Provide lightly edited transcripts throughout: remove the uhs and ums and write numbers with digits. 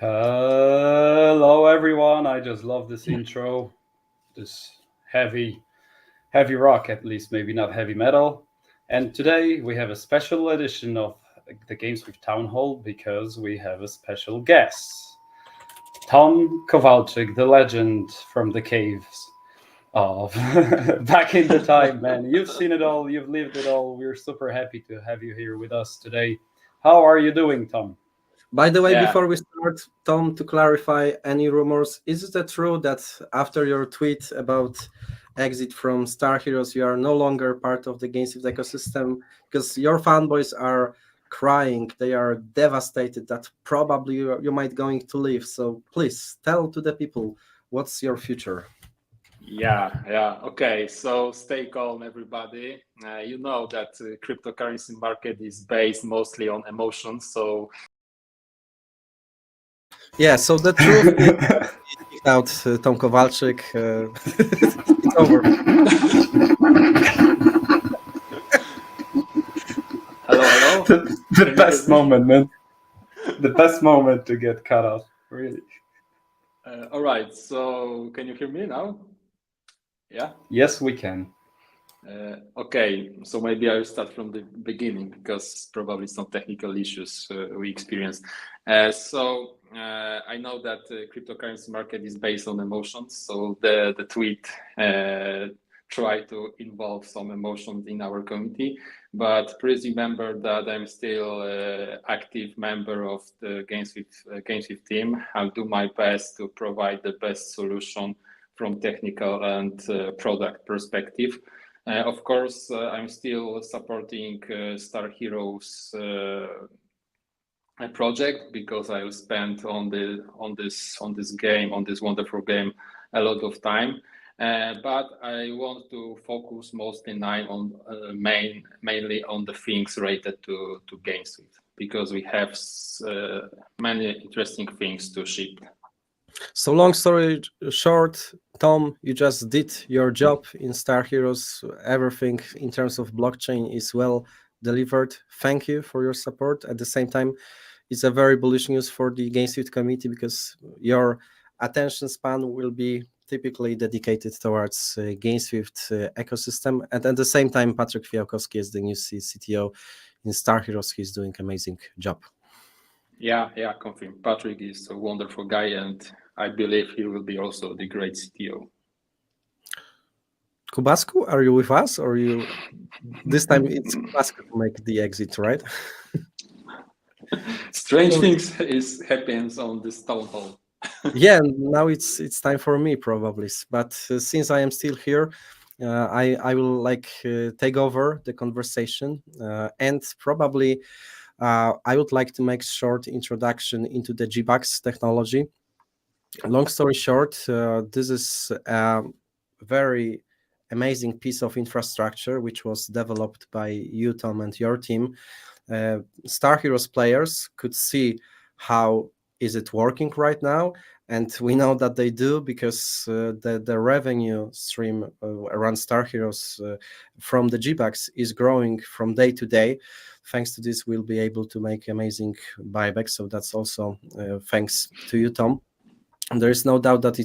Hello, everyone. I just love this intro. This heavy, heavy rock, at least, maybe not heavy metal. And today we have a special edition of the GameSwift Townhall because we have a special guest, Tom Kowalczyk, the legend from the caves of back in the time, man. You've seen it all, you've lived it all. We're super happy to have you here with us today. How are you doing, Tom? By the way, Yeah. before we start, Tom, to clarify any rumors, is it true that after your tweet about exit from Star Heroes, you are no longer part of the GameSwift ecosystem? Because your fanboys are crying, they are devastated that probably you might going to leave. So please tell to the people what's your future. Yeah. Okay, so stay calm, everybody. You know that cryptocurrency market is based mostly on emotions. So Yeah, so the truth is out Tom Kowalczyk. It's over. hello. The best moment, man. The best moment to get cut off, really. All right. So can you hear me now? Yeah. Yes, we can. Okay, so maybe I'll start from the beginning because probably some technical issues we experienced. I know that cryptocurrency market is based on emotions. So the tweet tried to involve some emotions in our community, but please remember that I'm still active member of the GameSwift team. I'll do my best to provide the best solution from technical and product perspective. Of course, I'm still supporting Star Heroes project because I will spend on this wonderful game a lot of time. But I want to focus mostly now on mainly on the things related to GameSwift because we have many interesting things to ship. So long story short, Tom, you just did your job in Star Heroes. Everything in terms of blockchain is well delivered. Thank you for your support. At the same time, it's a very bullish news for the GameSwift community because your attention span will be typically dedicated towards GameSwift ecosystem. And at the same time, Patrick Fiałkowski is the new CTO in Star Heroes. He's doing amazing job. Yeah, confirm. Patrick is a wonderful guy, and I believe he will be also the great CTO. Kubasku, are you with us, or you? This time it's Kubasku to make the exit, right? Strange things happens on this town hall. Yeah, now it's time for me probably, but since I am still here, I will take over the conversation, and probably I would like to make short introduction into the Gbox technology. Long story short, this is a very amazing piece of infrastructure which was developed by you, Tom, and your team. Star Heroes players could see how is it working right now, and we know that they do because the revenue stream around Star Heroes from the Gbox is growing from day to day. Thanks to this, we'll be able to make amazing buybacks. So that's also thanks to you, Tom. And there is no doubt that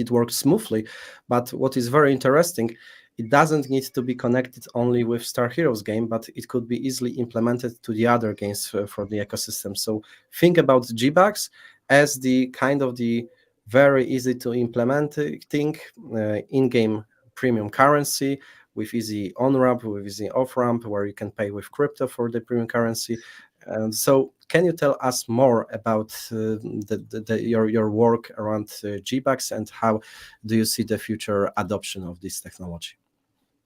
it works smoothly. But what is very interesting, it doesn't need to be connected only with Star Heroes game, but it could be easily implemented to the other games for the ecosystem. So think about Gbox as the kind of the very easy to implement thing, in-game premium currency with easy on-ramp, with easy off-ramp, where you can pay with crypto for the premium currency. And so can you tell us more about your work around Gbox and how do you see the future adoption of this technology?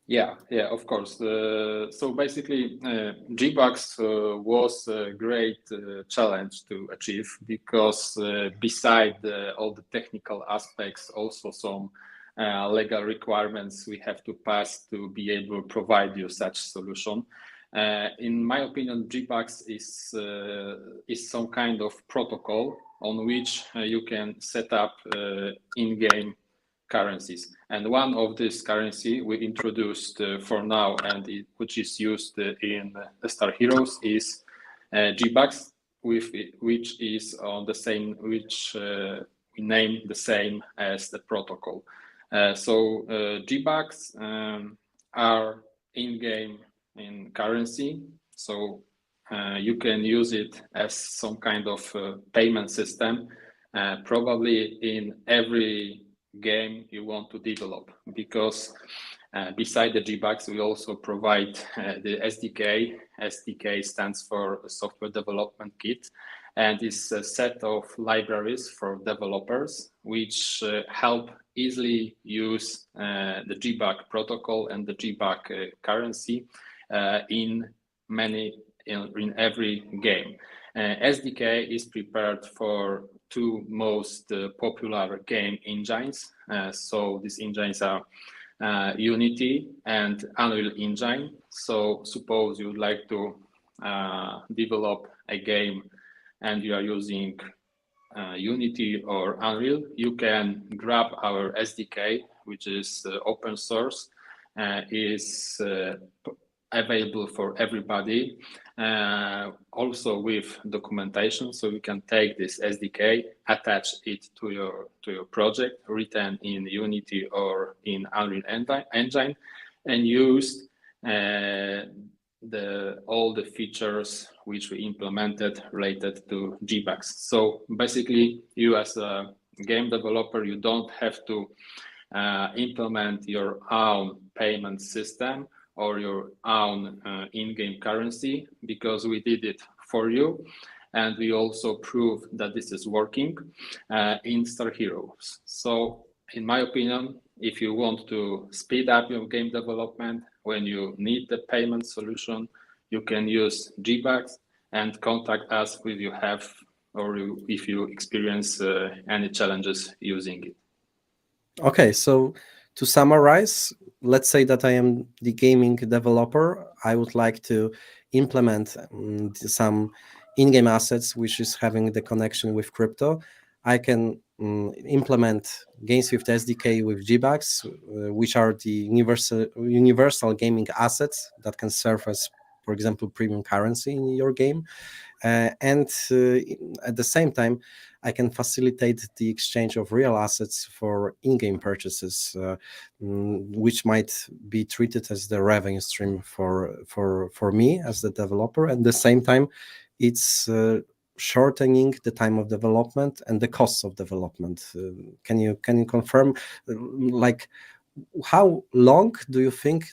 Yeah, of course. So basically, Gbox was a great challenge to achieve because beside all the technical aspects, also some legal requirements we have to pass to be able to provide you such solution. In my opinion, Gbox is some kind of protocol on which you can set up in-game currencies. And one of this currency we introduced for now, and which is used in Star Heroes, is Gbox, which is on the same, which we name the same as the protocol. So Gbox are in-game in currency, so you can use it as some kind of payment system, probably in every game you want to develop, because beside the Gbox, we also provide the SDK. SDK stands for Software Development Kit, and is a set of libraries for developers which help easily use the Gbox protocol and the Gbox currency in every game. SDK is prepared for two most popular game engines. So these engines are Unity and Unreal Engine. So suppose you would like to develop a game and you are using Unity or Unreal, you can grab our SDK, which is open source, is available for everybody, also with documentation. So you can take this SDK, attach it to your project written in Unity or in Unreal Engine, and use all the features which we implemented related to Gbox. So basically, you as a game developer, you don't have to implement your own payment system or your own in-game currency, because we did it for you. And we also proved that this is working in Star Heroes. So in my opinion, if you want to speed up your game development, when you need the payment solution, you can use Gbox and contact us if you have, or if you experience any challenges using it. Okay, so to summarize, let's say that I am the gaming developer. I would like to implement some in-game assets, which is having the connection with crypto. I can implement GameSwift SDK with Gbox, which are the universal gaming assets that can serve as, for example, premium currency in your game. And at the same time, I can facilitate the exchange of real assets for in-game purchases, which might be treated as the revenue stream for me as the developer. At the same time, it's shortening the time of development and the costs of development. Can you confirm, like, how long do you think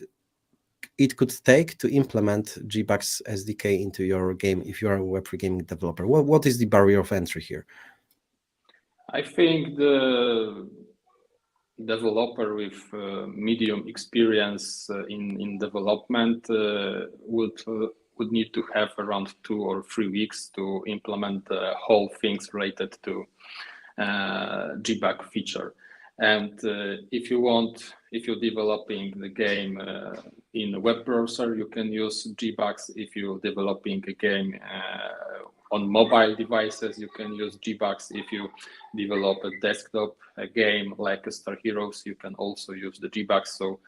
it could take to implement Gbox SDK into your game if you are a Web3 gaming developer? What is the barrier of entry here? I think the developer with medium experience in development would need to have around 2 or 3 weeks to implement the whole things related to Gbox feature. And if you're developing the game in a web browser, you can use Gbox. If you're developing a game on mobile devices, you can use Gbox. If you develop a desktop game like Star Heroes, you can also use the Gbox. So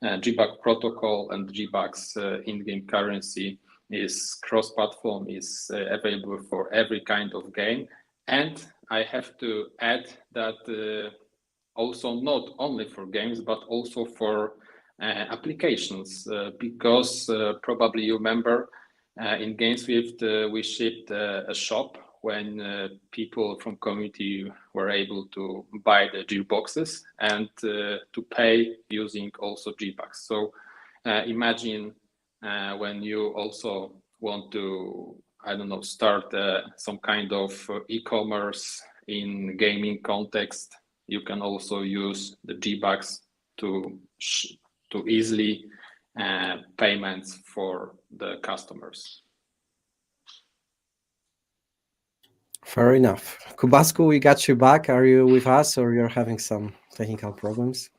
Gbox protocol and Gbox in-game currency is cross-platform, is available for every kind of game. And I have to add that also not only for games, but also for applications, because probably you remember in GameSwift we shipped a shop when people from community were able to buy the Gboxes and to pay using also Gbox. So imagine when you also want to, I don't know, start some kind of e-commerce in gaming context, you can also use the Gbox to easily payments for the customers. Fair enough. Kubasku, we got you back. Are you with us, or you're having some technical problems?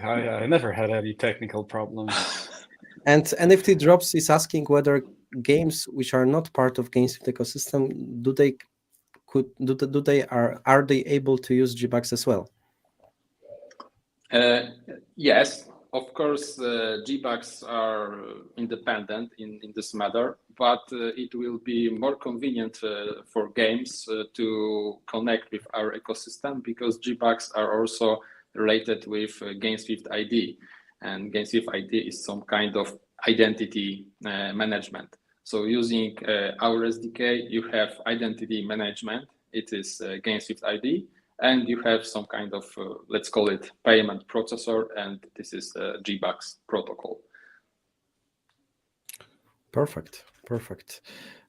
I never had any technical problems. And NFT Drops is asking whether games which are not part of GameSwift ecosystem, are they able to use Gbox as well? Yes, of course, Gbox are independent in this matter, but it will be more convenient for games to connect with our ecosystem because Gbox are also related with GameSwift ID, and GameSwift ID is some kind of identity management. So using our SDK, you have identity management. It is GameSwift ID, and you have some kind of, let's call it payment processor, and this is the Gbox protocol. Perfect.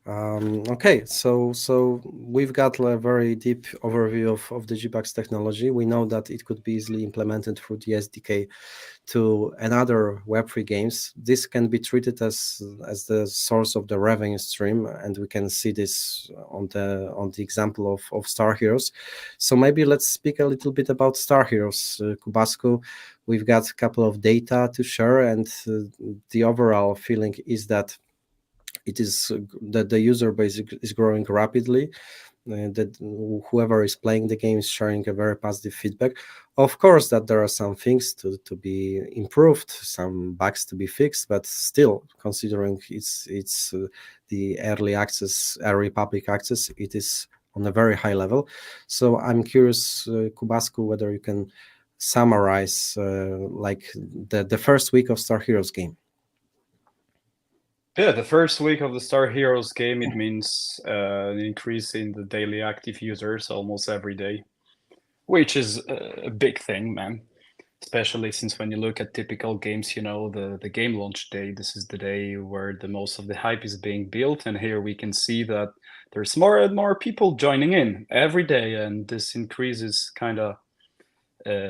Okay, so we've got a very deep overview of the Gbox technology. We know that it could be easily implemented through the SDK to another Web3 games. This can be treated as the source of the revenue stream, and we can see this on the example of Star Heroes. So maybe let's speak a little bit about Star Heroes. Kubasku, we've got a couple of data to share, and the overall feeling is that it is that the user base is growing rapidly, that whoever is playing the game is sharing a very positive feedback. Of course that there are some things to be improved, some bugs to be fixed, but still, considering it's the early public access, it is on a very high level. So I'm curious, Kubasku, whether you can summarize like the first week of Star Heroes game. Yeah, the first week of the Star Heroes game, it means an increase in the daily active users almost every day, which is a big thing, man. Especially since when you look at typical games, you know, the game launch day, this is the day where the most of the hype is being built. And here we can see that there's more and more people joining in every day, and this increase is kind of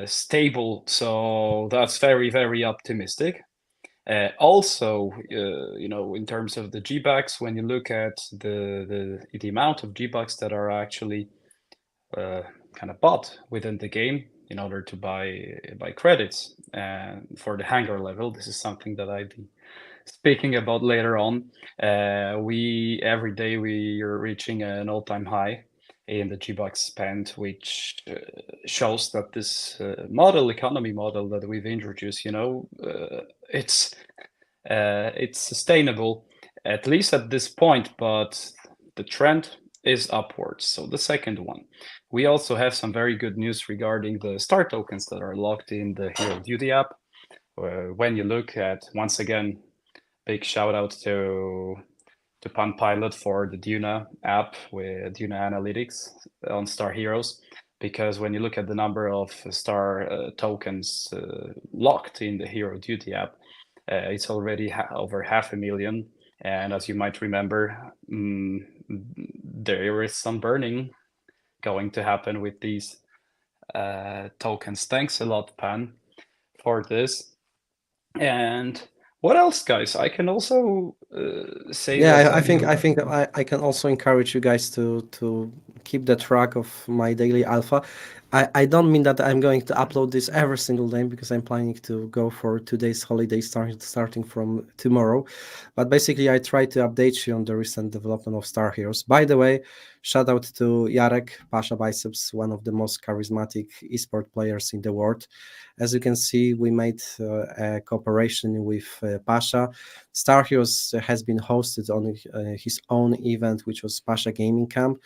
stable. So that's very, very optimistic. Also, you know, in terms of the Gbox, when you look at the amount of Gbox that are actually kind of bought within the game in order to buy credits for the hangar level, this is something that I'll be speaking about later on. Every day we are reaching an all-time high in the Gbox spend, which shows that this economy model that we've introduced, you know, it's sustainable, at least at this point, but the trend is upwards. So the second one, we also have some very good news regarding the star tokens that are locked in the Hero Duty app. When you look at, once again, big shout out to Pan Pilot for the Duna app with Duna Analytics on Star Heroes, because when you look at the number of star tokens locked in the Hero Duty app, it's already over 500,000. And as you might remember, there is some burning going to happen with these tokens. Thanks a lot, Pan, for this. And what else, guys? I can also say. Yeah, I think I can also encourage you guys to keep the track of my daily alpha. I don't mean that I'm going to upload this every single day, because I'm planning to go for 2 days holiday starting from tomorrow. But basically, I try to update you on the recent development of Star Heroes. By the way, shout out to Jarek, Pasha Biceps, one of the most charismatic esport players in the world. As you can see, we made a cooperation with Pasha. Star Heroes has been hosted on his own event, which was Pasha Gaming Camp.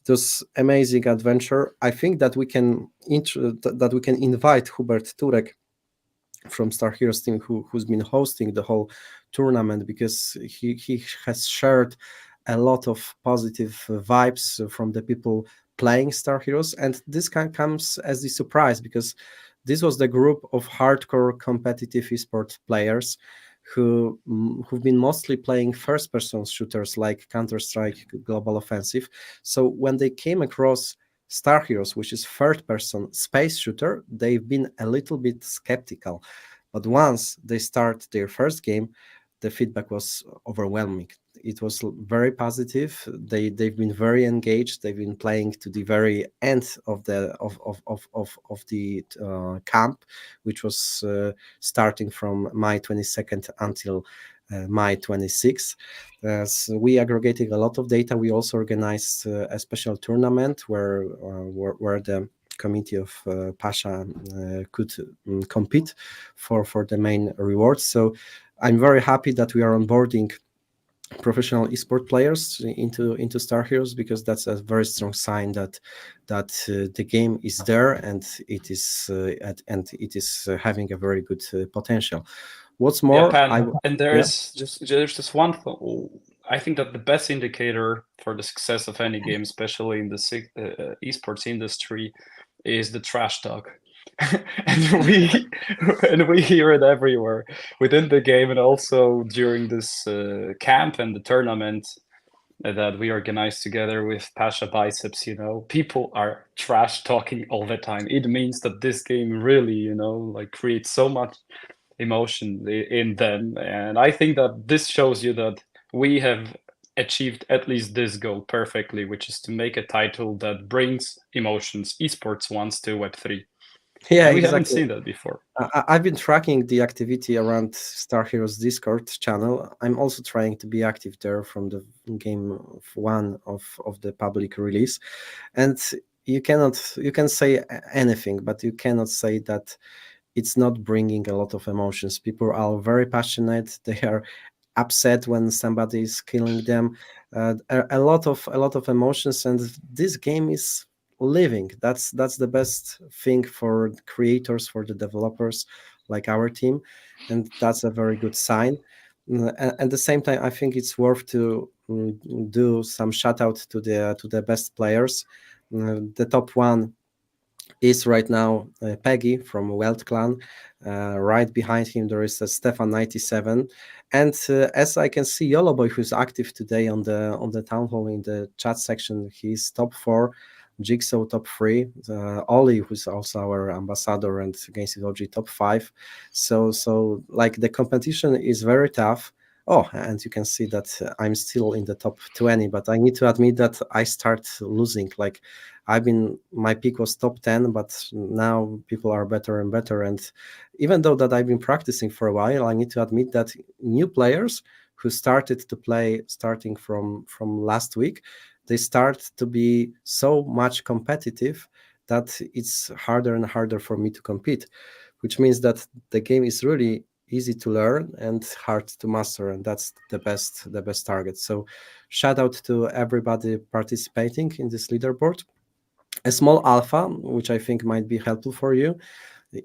It was amazing adventure. I think that we can invite Hubert Turek from Star Heroes team, who's been hosting the whole tournament, because he has shared a lot of positive vibes from the people playing Star Heroes, and this comes as a surprise, because this was the group of hardcore competitive esport players who've been mostly playing first-person shooters like Counter-Strike Global Offensive. So when they came across Star Heroes, which is third-person space shooter, they've been a little bit skeptical. But once they start their first game, the feedback was overwhelming. It was very positive. They've been very engaged. They've been playing to the very end of the camp, which was starting from May 22nd until May 26th. So we aggregated a lot of data. We also organized a special tournament where the committee of Pasha could compete for the main rewards. So I'm very happy that we are onboarding professional esport players into Star Heroes, because that's a very strong sign that the game is there and it is having a very good potential. What's more, Pan, and there's just one thing. I think that the best indicator for the success of any game, especially in the esports industry, is the trash talk. and we hear it everywhere within the game, and also during this camp and the tournament that we organized together with Pasha Biceps. People are trash talking all the time. It means that this game really, like, creates so much emotion in them, and I think that this shows you that we have achieved at least this goal perfectly, which is to make a title that brings emotions, esports ones, to Web3. Yeah, we exactly. haven't seen that before. I've been tracking the activity around Star Heroes Discord channel. I'm also trying to be active there from the game one of the public release, and you can say anything, but you cannot say that it's not bringing a lot of emotions. People are very passionate. They are upset when somebody is killing them. A lot of emotions, and this game is living. That's the best thing for creators, for the developers like our team, and that's a very good sign. At the same time, I think it's worth to do some shout out to the best players. The top one is right now Peggy from Weld Clan. Right behind him there is Stefan 97, and as I can see, Yoloboy, who's active today on the town hall in the chat section, he's top 4. Jigsaw top 3, Oli, who's also our ambassador, and GameSwift OG top 5. So like the competition is very tough. Oh, and you can see that I'm still in the top 20, but I need to admit that I start losing. Like my peak was top 10, but now people are better and better. And even though that I've been practicing for a while, I need to admit that new players who started to play starting from last week, they start to be so much competitive that it's harder and harder for me to compete, which means that the game is really easy to learn and hard to master, and that's the best target. So shout out to everybody participating in this leaderboard. A small alpha, which I think might be helpful for you.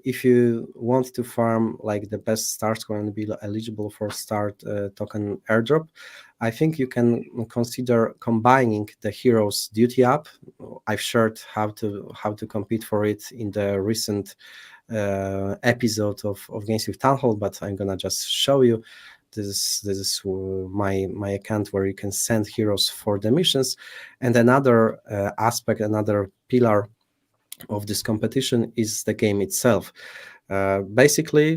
If you want to farm like the best stars going to be eligible for start token airdrop, I think you can consider combining the Heroes Duty app. I've shared how to compete for it in the recent episode of GameSwift Townhall, but I'm gonna just show you. This is my account where you can send heroes for the missions. And another aspect, another pillar of this competition is the game itself. Basically,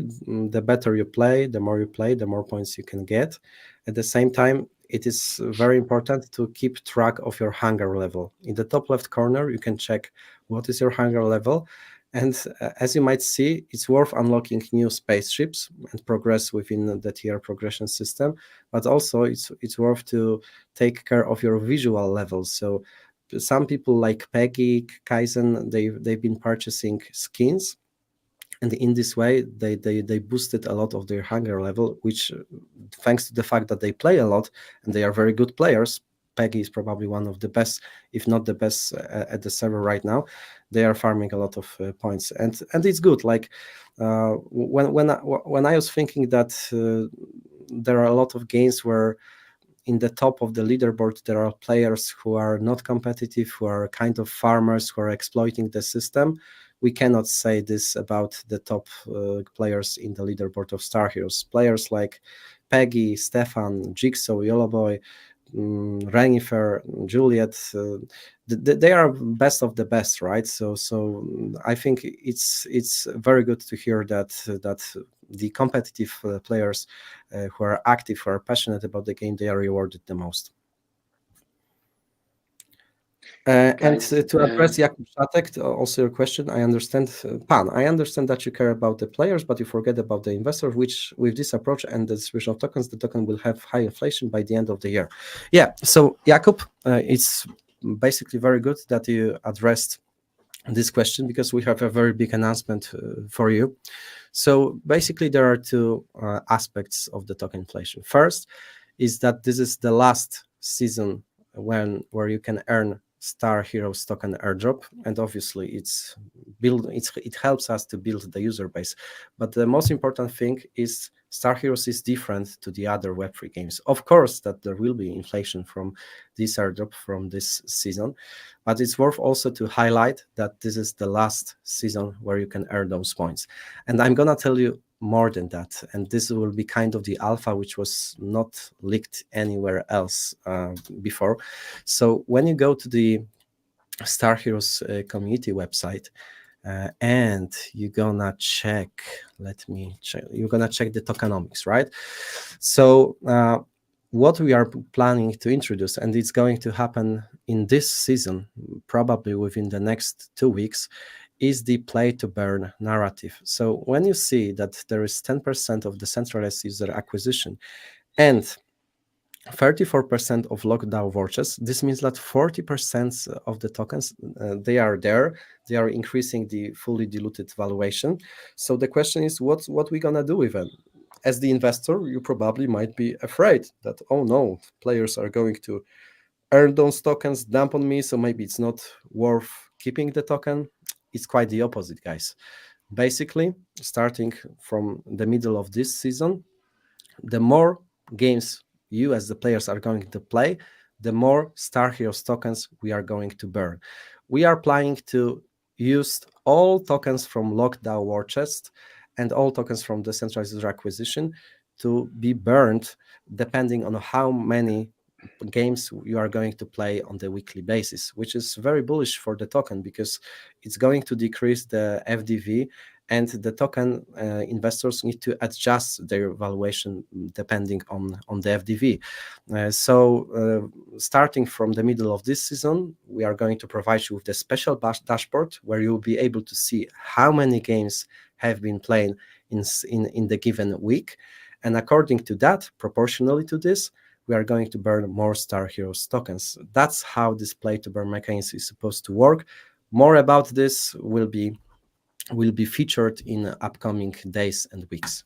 the better you play, the more you play, the more points you can get. At the same time, it is very important to keep track of your hunger level. In the top left corner, you can check what is your hunger level. And as you might see, it's worth unlocking new spaceships and progress within the tier progression system. But also, it's worth to take care of your visual levels. So some people like Peggy, Kaizen, they've been purchasing skins, and in this way they boosted a lot of their hunger level, which thanks to the fact that they play a lot and they are very good players. Peggy is probably one of the best, if not the best, at the server right now. They are farming a lot of points, and it's good. Like when I was thinking that there are a lot of games where in the top of the leaderboard there are players who are not competitive, who are kind of farmers, who are exploiting the system. We cannot say this about the top players in the leaderboard of Star Heroes. Players like Peggy, Stefan, Jigsaw, Yellowboy, Renifer, Juliet, they are best of the best, right? So I think it's very good to hear that the competitive players who are active, who are passionate about the game, they are rewarded the most. And to address Jakub Szatek, also your question, I understand, Pan, I understand that you care about the players, but you forget about the investor, which with this approach and the distribution of tokens, the token will have high inflation by the end of the year. Yeah, so Jakub, it's basically very good that you addressed this question because we have a very big announcement for you. So basically, there are two aspects of the token inflation. First is that this is the last season where you can earn Star Heroes token airdrop, and obviously it helps us to build the user base. But the most important thing is Star Heroes is different to the other Web3 games. Of course, that there will be inflation from this airdrop from this season, but it's worth also to highlight that this is the last season where you can earn those points. And I'm gonna tell you more than that, and this will be kind of the alpha which was not leaked anywhere else before. So when you go to the Star Heroes community website and you're gonna check, you're gonna check the tokenomics, right? So what we are planning to introduce, and it's going to happen in this season, probably within the next 2 weeks, is the play to burn narrative. So when you see that there is 10% of decentralized user acquisition and 34% of locked DAO vouchers, this means that 40% of the tokens, they are there, they are increasing the fully diluted valuation. So the question is, what we gonna do with them? As the investor, you probably might be afraid that, oh no, players are going to earn those tokens, dump on me, so maybe it's not worth keeping the token. It's quite the opposite, guys. Basically, starting from the middle of this season, the more games you as the players are going to play, the more Star Heroes tokens we are going to burn. We are planning to use all tokens from locked DAO war chest and all tokens from decentralized user acquisition to be burned depending on how many games you are going to play on the weekly basis, which is very bullish for the token because it's going to decrease the FDV, and the token investors need to adjust their valuation depending on the FDV. So starting from the middle of this season, we are going to provide you with a special dashboard where you'll be able to see how many games have been played in the given week. And according to that, proportionally to this, we are going to burn more Star Heroes tokens. That's how this play to burn mechanism is supposed to work. More about this will be featured in upcoming days and weeks.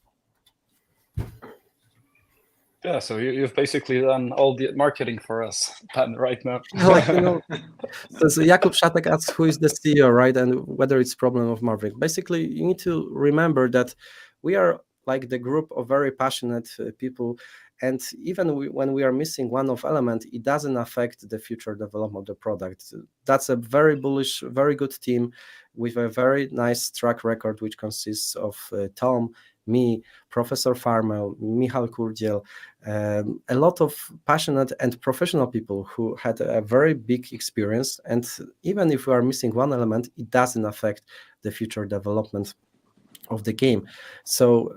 Yeah, so you've basically done all the marketing for us, Pan, right now. So Jakub Szatek asks who is the CEO, right? And whether it's problem of Maverick. Basically, you need to remember that we are like the group of very passionate people. And even when we are missing one of element, it doesn't affect the future development of the product. That's a very bullish, very good team with a very nice track record, which consists of Tom, me, Professor Farmel, Michal Kurdziel, a lot of passionate and professional people who had a very big experience. And even if we are missing one element, it doesn't affect the future development of the game. So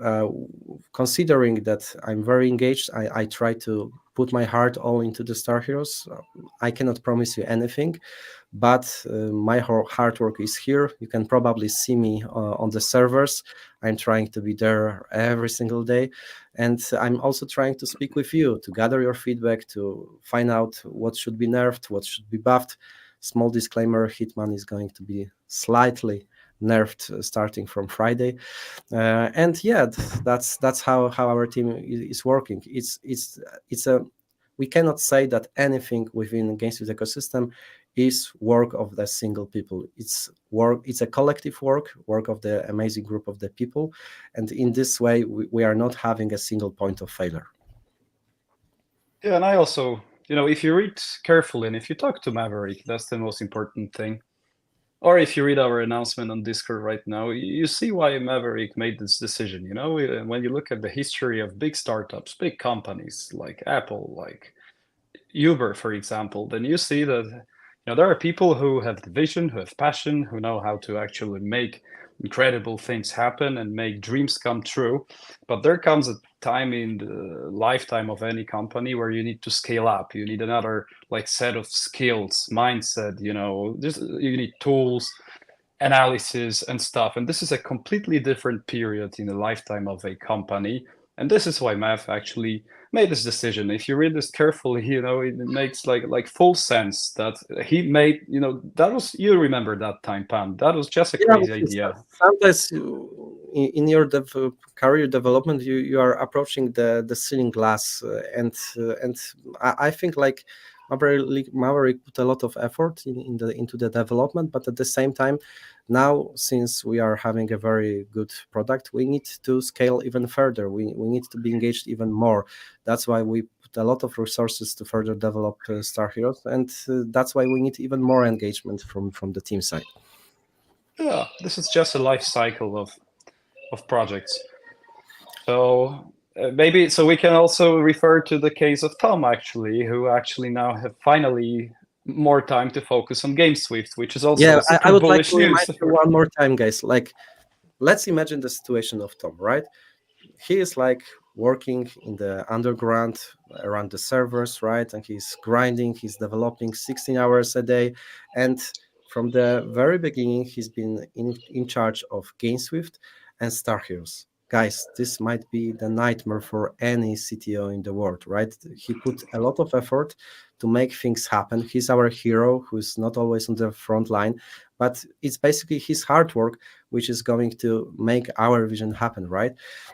considering that I'm very engaged, I try to put my heart all into the Star Heroes. I cannot promise you anything, but my hard work is here. You can probably see me on the servers. I'm trying to be there every single day. And I'm also trying to speak with you to gather your feedback, to find out what should be nerfed, what should be buffed. Small disclaimer, Hitman is going to be slightly nerfed starting from Friday, and yeah, that's how our team is working. We cannot say that anything within GameSwift ecosystem is work of the single people. It's a collective work of the amazing group of the people, and in this way we are not having a single point of failure. Yeah, and I also, if you read carefully and if you talk to Maverick, that's the most important thing. Or if you read our announcement on Discord right now, you see why Maverick made this decision. When you look at the history of big startups, big companies like Apple, like Uber, for example, then you see that there are people who have the vision, who have passion, who know how to actually make incredible things happen and make dreams come true. But there comes a time in the lifetime of any company where you need to scale up. You need another set of skills, mindset, you need tools, analysis and stuff. And this is a completely different period in the lifetime of a company. And this is why Mav actually made this decision. If you read this carefully, it makes like full sense that he made, that was, you remember that time, Pan, that was just a crazy idea. Sometimes in your career development, you are approaching the ceiling glass, and I think like Maverick put a lot of effort into the development, but at the same time, now since we are having a very good product, we need to scale even further. We need to be engaged even more. That's why we put a lot of resources to further develop Star Heroes, and that's why we need even more engagement from the team side. Yeah, this is just a life cycle of projects. So maybe we can also refer to the case of Tom, actually, who actually now have finally more time to focus on GameSwift, which is also I would like to remind you one more time, guys. Like, let's imagine the situation of Tom, right? He is like working in the underground around the servers, right? And he's grinding, he's developing 16 hours a day. And from the very beginning, he's been in charge of GameSwift and Star Heroes. Guys, this might be the nightmare for any CTO in the world, right? He put a lot of effort to make things happen. He's our hero who's not always on the front line, but it's basically his hard work which is going to make our vision happen, right?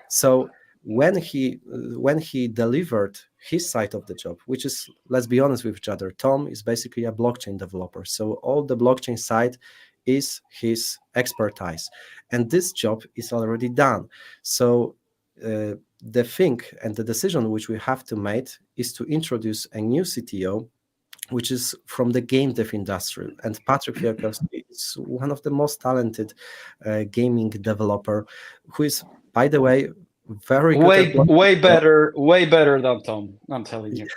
So when he delivered his side of the job, which is, let's be honest with each other, Tom is basically a blockchain developer. So all the blockchain side is his expertise, and this job is already done. So the thing and the decision which we have to make is to introduce a new CTO, which is from the game dev industry. And Patrick Fiakowski is one of the most talented gaming developer, who is, by the way, very good. Way better than Tom, I'm telling you.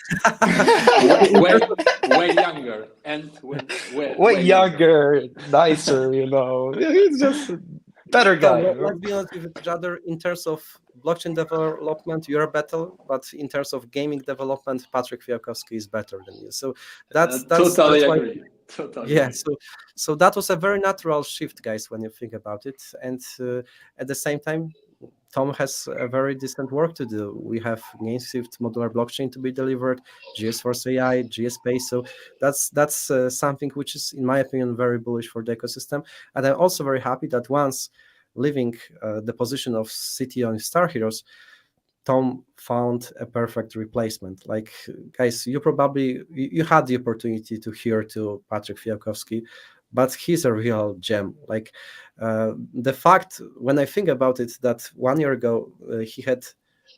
way younger and way younger, nicer, He's just a better guy. Tom, let's be honest with each other. In terms of blockchain development, you're better, but in terms of gaming development, Patrick Fiakowski is better than you. So that's totally that's agree. Why, totally yeah. agree. So that was a very natural shift, guys, when you think about it. And at the same time, Tom has a very decent work to do. We have GameSwift modular blockchain to be delivered, GSForce AI, GSPay. So that's something which is, in my opinion, very bullish for the ecosystem. And I'm also very happy that once leaving the position of CTO in Star Heroes, Tom found a perfect replacement. Like, guys, you had the opportunity to hear to Patrick Fiakowski, but he's a real gem. Like the fact, when I think about it, that 1 year ago he had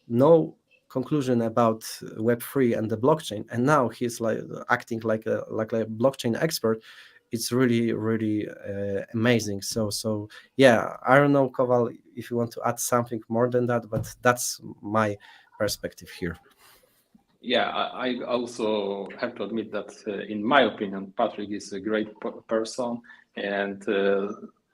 no conclusion about Web3 and the blockchain, and now he's like acting like a blockchain expert. It's really, really amazing. So yeah, I don't know, Kowal, if you want to add something more than that, but that's my perspective here. Yeah, I also have to admit that, in my opinion, Patrick is a great person and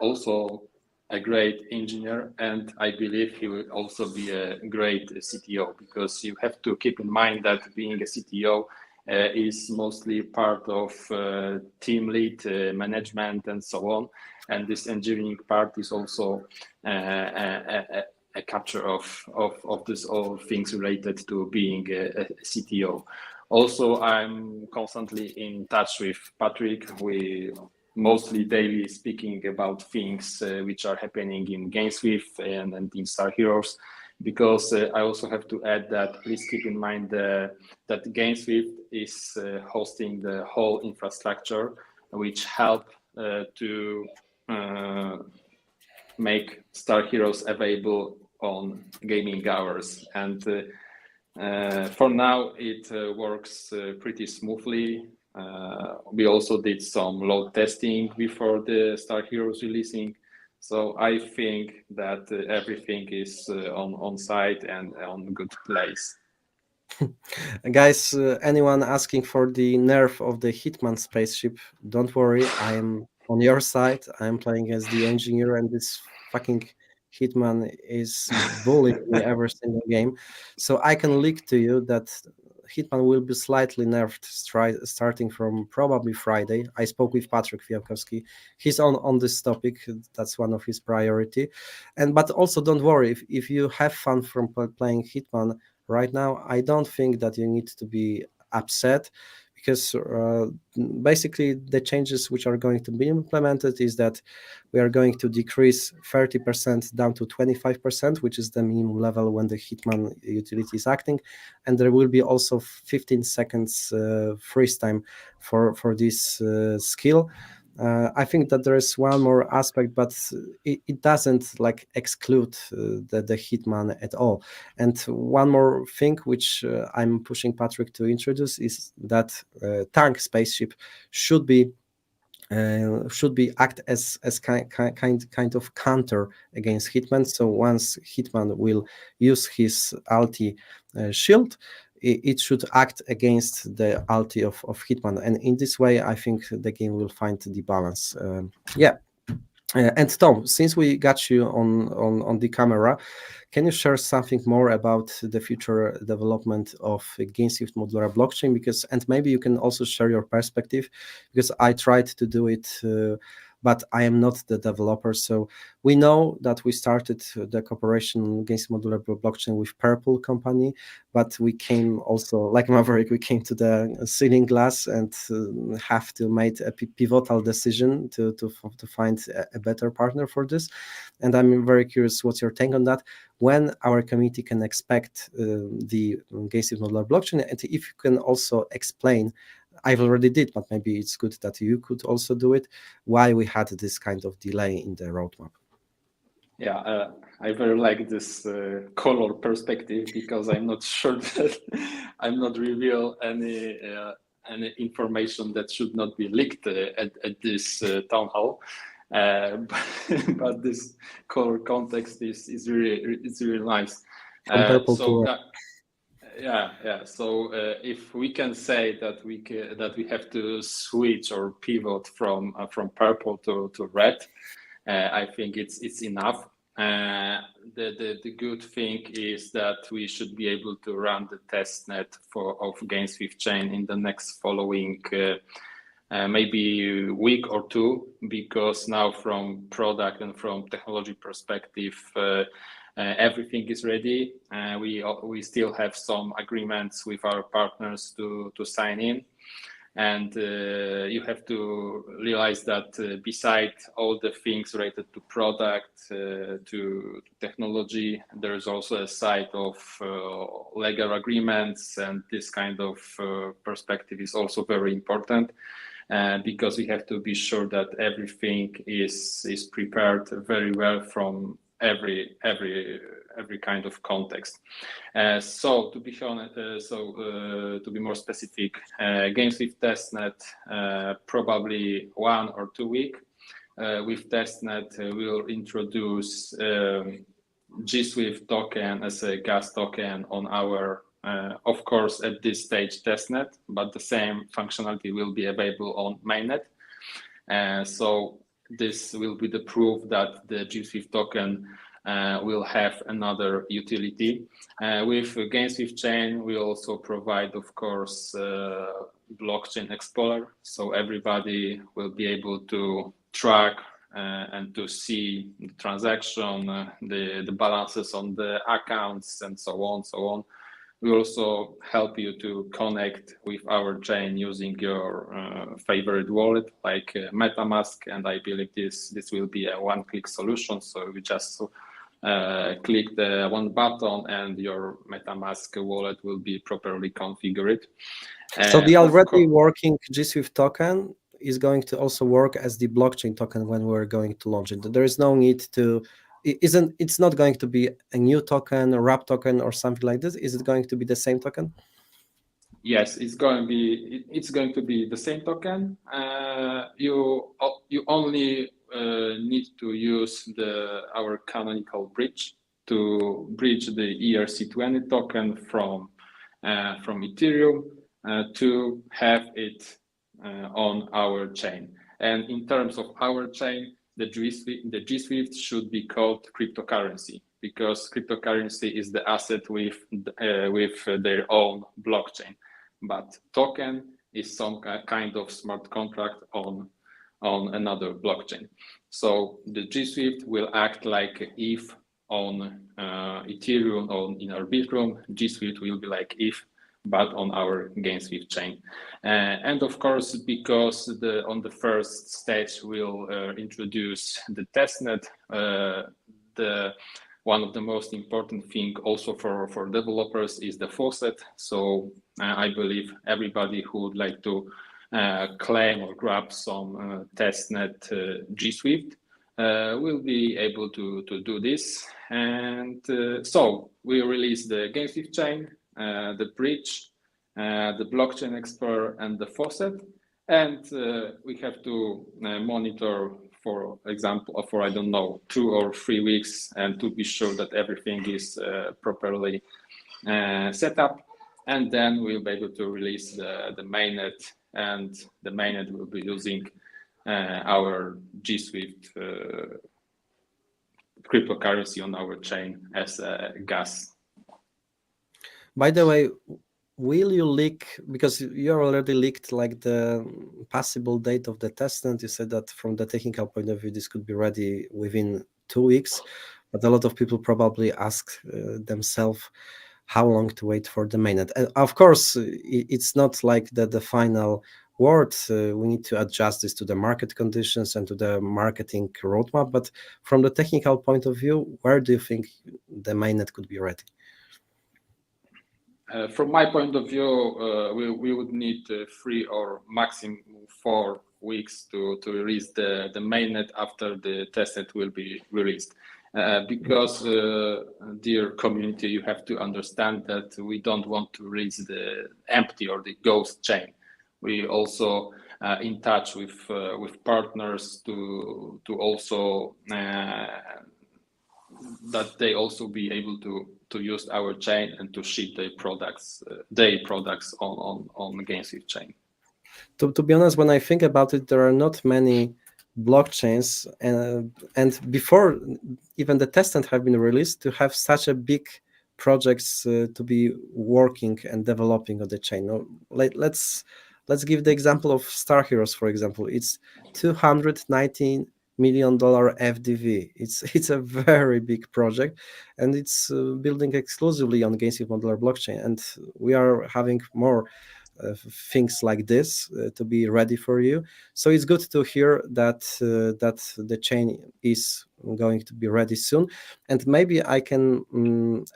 also a great engineer. And I believe he will also be a great CTO, because you have to keep in mind that being a CTO is mostly part of team lead management and so on. And this engineering part is also a capture of this all things related to being a CTO. Also, I'm constantly in touch with Patrick. We mostly daily speaking about things which are happening in GameSwift and in Star Heroes, because I also have to add that please keep in mind that GameSwift is hosting the whole infrastructure, which help to make Star Heroes available on gaming hours. And for now, it works pretty smoothly. We also did some load testing before the Star Heroes releasing. So I think that everything is on site and on good place. Guys, anyone asking for the nerf of the Hitman spaceship, don't worry, I'm on your side. I'm playing as the engineer, and this fucking Hitman is bullying me every single game. So I can leak to you that Hitman will be slightly nerfed starting from probably Friday. I spoke with Patrick Fiałkowski. He's on this topic. That's one of his priority. But also don't worry, if you have fun from playing Hitman right now, I don't think that you need to be upset, because basically the changes which are going to be implemented is that we are going to decrease 30% down to 25%, which is the minimum level when the Hitman utility is acting, and there will be also 15 seconds freeze time for this skill. I think that there is one more aspect, but it doesn't like exclude the Hitman at all. And one more thing which I'm pushing Patrick to introduce is that tank spaceship should be act as kind of counter against Hitman. So once Hitman will use his ulti shield, it should act against the ulti of Hitman, and in this way I think the game will find the balance. And Tom, since we got you on the camera, can you share something more about the future development of GameSwift modular blockchain? And maybe you can also share your perspective, because I tried to do it, but I am not the developer. So we know that we started the cooperation against modular blockchain with Purple company, but we came also, like Maverick, we came to the ceiling glass and have to make a pivotal decision to find a better partner for this. And I'm very curious what's your take on that, when our community can expect the GameSwift modular blockchain, and if you can also explain, I've already did, but maybe it's good that you could also do it, why we had this kind of delay in the roadmap. Yeah, I very like this color perspective, because I'm not sure that I'm not reveal any information that should not be leaked at this town hall. But this color context is really nice. From purple to yeah. So if we can say that we have to switch or pivot from purple to red, I think it's enough. The good thing is that we should be able to run the testnet of GameSwift chain in the next following maybe week or two, because now from product and from technology perspective, everything is ready. We still have some agreements with our partners to sign in. And you have to realize that beside all the things related to product, to technology, there is also a side of legal agreements, and this kind of perspective is also very important, because we have to be sure that everything is prepared very well from every kind of context. So to be honest, to be more specific, GameSwift testnet probably 1 or 2 weeks. With testnet, we'll introduce GSWIFT token as a gas token on our, of course, at this stage testnet, but the same functionality will be available on mainnet. So this will be the proof that the GSWIFT token will have another utility. With GameSwift chain, we also provide, of course, blockchain explorer, so everybody will be able to track and to see the transaction, the balances on the accounts, and so on. We also help you to connect with our chain using your favorite wallet, like MetaMask, and I believe this will be a one-click solution. So we just click the one button and your MetaMask wallet will be properly configured. So the already working GSWIFT token is going to also work as the blockchain token when we're going to launch it. There is no need to, it's not going to be a new token, a wrap token or something like this. Is it going to be the same token? Yes, it's going to be the same token. You only need to use our canonical bridge to bridge the ERC20 token from Ethereum to have it on our chain. And in terms of our chain, the GSWIFT should be called cryptocurrency. because cryptocurrency is the asset with their own blockchain, but token is some kind of smart contract on another blockchain. So the GSWIFT will act like if on Ethereum or in Arbitrum, GSWIFT will be like if, but on our GameSwift chain. And of course, because on the first stage we'll introduce the testnet, one of the most important thing also for developers is the faucet. So I believe everybody who would like to claim or grab some testnet GSWIFT will be able to do this. And so we release the GameSwift chain, the bridge, the blockchain explorer, and the faucet. And we have to monitor, for example, for I don't know, 2 or 3 weeks, and to be sure that everything is properly set up. And then we'll be able to release the mainnet, and the mainnet will be using our GSWIFT cryptocurrency on our chain as a gas. By the way, will you leak, because you already leaked like the possible date of the testnet? You said that from the technical point of view, this could be ready within 2 weeks, but a lot of people probably ask themselves how long to wait for the mainnet. And of course, it's not like the final word. We need to adjust this to the market conditions and to the marketing roadmap. But from the technical point of view, where do you think the mainnet could be ready? From my point of view, we would need 3 or maximum 4 weeks to release the mainnet after the testnet will be released. Because, dear community, you have to understand that we don't want to release the empty or the ghost chain. We also in touch with partners to also that they also be able to use our chain and to ship their products on the GameSwift chain. To be honest, when I think about it, there are not many blockchains, and before even the testnet have been released, to have such a big projects to be working and developing on the chain. Now, let's give the example of Star Heroes, for example. It's $219 million FDV. It's a very big project, and it's building exclusively on GameSwift Modular blockchain, and we are having more things like this to be ready for you. So it's good to hear that that the chain is going to be ready soon. And maybe I can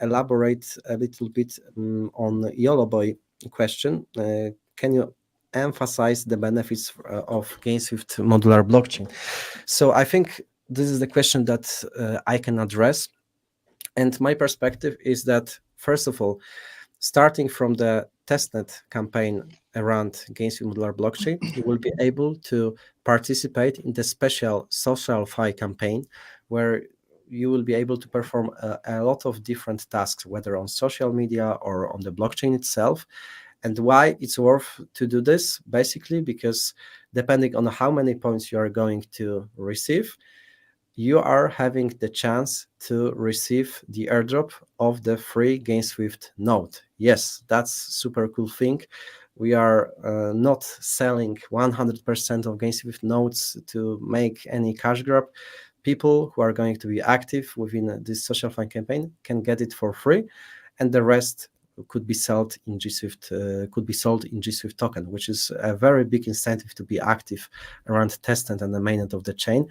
elaborate a little bit on YOLOBOY question. Can you emphasize the benefits of GameSwift Modular blockchain? So I think this is the question that I can address. And my perspective is that, first of all, starting from the testnet campaign around GameSwift Modular blockchain, you will be able to participate in the special social fi campaign, where you will be able to perform a lot of different tasks, whether on social media or on the blockchain itself. And why it's worth to do this? Basically, because depending on how many points you are going to receive, you are having the chance to receive the airdrop of the free GameSwift node. Yes, that's super cool thing. We are not selling 100% of GameSwift nodes to make any cash grab. People who are going to be active within this social fund campaign can get it for free, and the rest could be sold in GSWIFT token, which is a very big incentive to be active around testnet and the mainnet of the chain.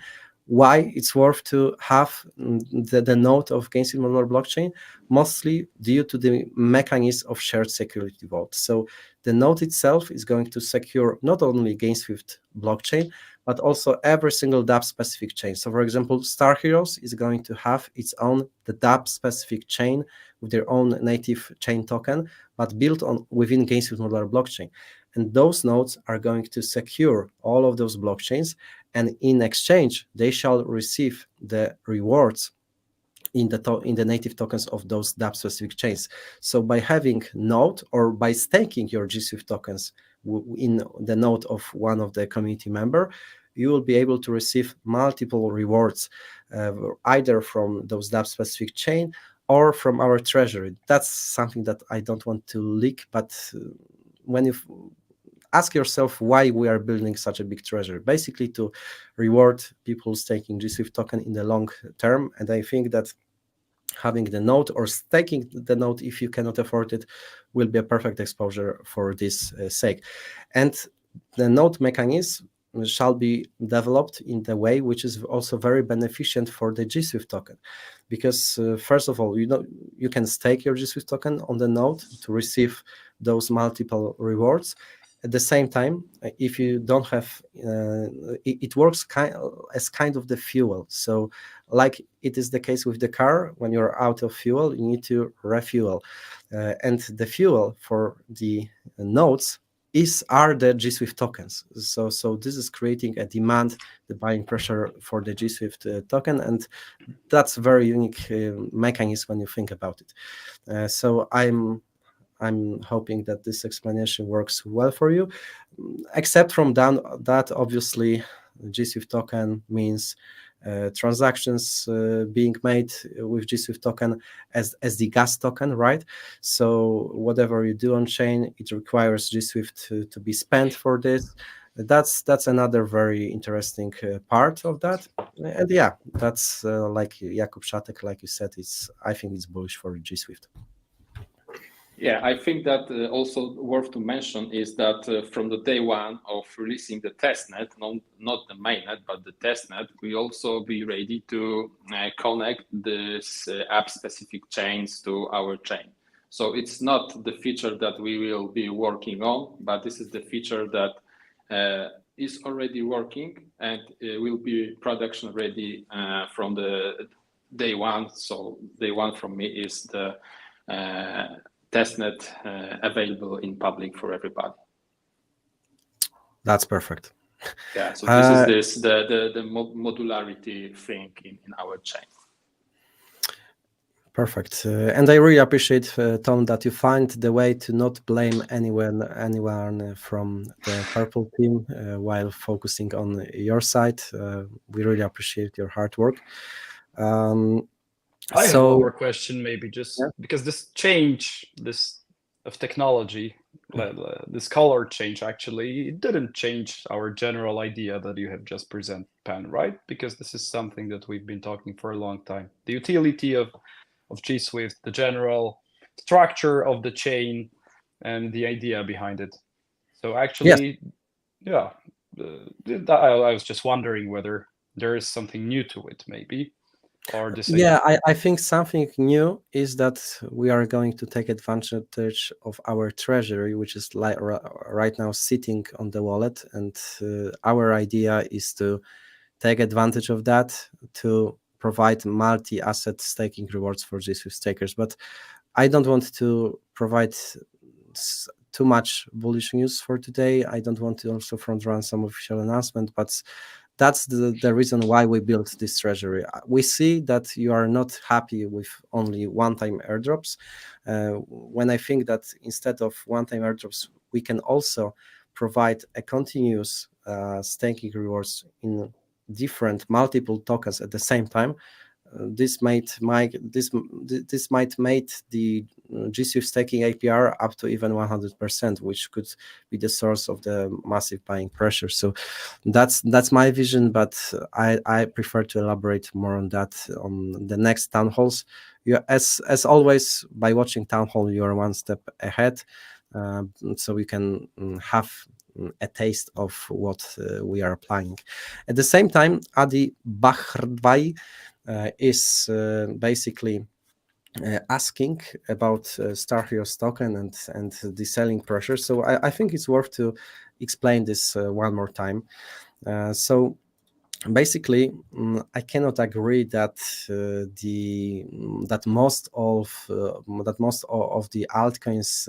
Why it's worth to have the node of GameSwift Modular blockchain? Mostly due to the mechanism of shared security vault. So the node itself is going to secure not only GameSwift blockchain, but also every single DApp specific chain. So for example, Star Heroes is going to have its own the DApp specific chain with their own native chain token, but built on within GameSwift Modular blockchain. And those nodes are going to secure all of those blockchains, and in exchange, they shall receive the rewards in the native tokens of those DApp specific chains. So by having node or by staking your GSWIFT tokens in the node of one of the community member, you will be able to receive multiple rewards, either from those DApp specific chain or from our treasury. That's something that I don't want to leak, but when you ask yourself why we are building such a big treasury, basically to reward people staking GSWIFT token in the long term. And I think that having the node or staking the node, if you cannot afford it, will be a perfect exposure for this sake. And the node mechanism shall be developed in the way which is also very beneficent for the GSWIFT token, because first of all, you can stake your GSWIFT token on the node to receive those multiple rewards. At the same time, if you don't have, it works as kind of the fuel. So like it is the case with the car, when you're out of fuel, you need to refuel. And the fuel for the nodes are the GSWIFT tokens. So this is creating a demand, the buying pressure for the GSWIFT token, and that's a very unique mechanism when you think about it. So I'm hoping that this explanation works well for you. Except from that, obviously, GSWIFT token means transactions being made with GSWIFT token as the gas token, right? So whatever you do on chain, it requires GSWIFT to be spent for this. That's another very interesting part of that. And yeah, that's like Jakub Szatek, like you said, I think it's bullish for GSWIFT. Yeah, I think that also worth to mention is that from the day one of releasing the testnet, not the mainnet, but the testnet, we also be ready to connect this app-specific chains to our chain. So it's not the feature that we will be working on, but this is the feature that is already working and will be production ready from the day one. So day one from me is the testnet available in public for everybody. That's perfect. Yeah, so this is the modularity thing in our chain. Perfect. And I really appreciate, Tom, that you find the way to not blame anyone from the purple team while focusing on your side. We really appreciate your hard work. I have one more question, maybe just because this change, of technology, this color change, actually, it didn't change our general idea that you have just presented, Pan, right? Because this is something that we've been talking for a long time. The utility of GSWIFT, the general structure of the chain, and the idea behind it. So actually, yeah, I was just wondering whether there is something new to it, maybe. Or the same. Yeah, I think something new is that we are going to take advantage of our treasury, which is right now sitting on the wallet, and our idea is to take advantage of that to provide multi-asset staking rewards for GSWIFT stakers. But I don't want to provide too much bullish news for today. I don't want to also front run some official announcement, but that's the reason why we built this treasury. We see that you are not happy with only one-time airdrops. When I think that instead of one-time airdrops, we can also provide a continuous staking rewards in different multiple tokens at the same time. This might make the GSWIFT staking APR up to even 100%, which could be the source of the massive buying pressure. So that's my vision, but I prefer to elaborate more on that on the next town halls. As always, by watching town hall, you are one step ahead, so we can have a taste of what we are applying. At the same time, Adi Bahrdbai is basically asking about Star Heroes token and the selling pressure. So I think it's worth to explain this one more time. So basically, I cannot agree that most of the altcoins